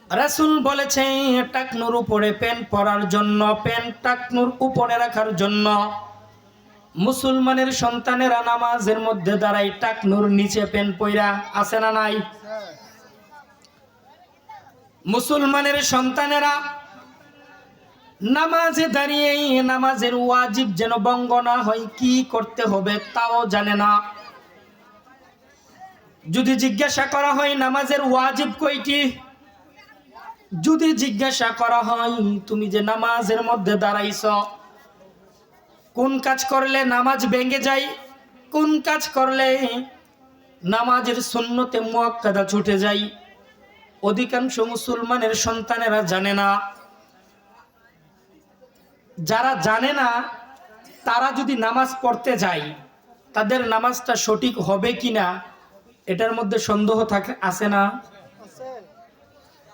রাসূল বলেছে টাকনুর উপরে প্যান্ট পরার জন্য, প্যান্ট টাকনুর উপরে রাখার জন্য। মুসলমানের সন্তানেরা নামাজের মধ্যে দাঁড়ায় টাকনুর নিচে প্যান্ট পইরা, আছে না নাই? মুসলমানের সন্তানেরা নামাজে দাঁড়িয়ে নামাজের ওয়াজিব যেন ভঙ্গ না হয়, কি করতে হবে তাও জানে না। যদি জিজ্ঞাসা করা হয় নামাজের ওয়াজিব কয়টি, যদি জিজ্ঞাসা করা হয় তুমি যে নামাজের মধ্যে দাঁড়াইছ, কোন কাজ করলে নামাজ ভেঙে যায়, কোন কাজ করলে নামাজের সুন্নতে মুআক্কাদা ছুটে যায়, অধিকাংশ মুসলমানের সন্তানেরা জানে না। যারা জানে না তারা যদি নামাজ পড়তে যায় তাদের নামাজটা সঠিক হবে কিনা এটার মধ্যে সন্দেহ থাকে, আছে না?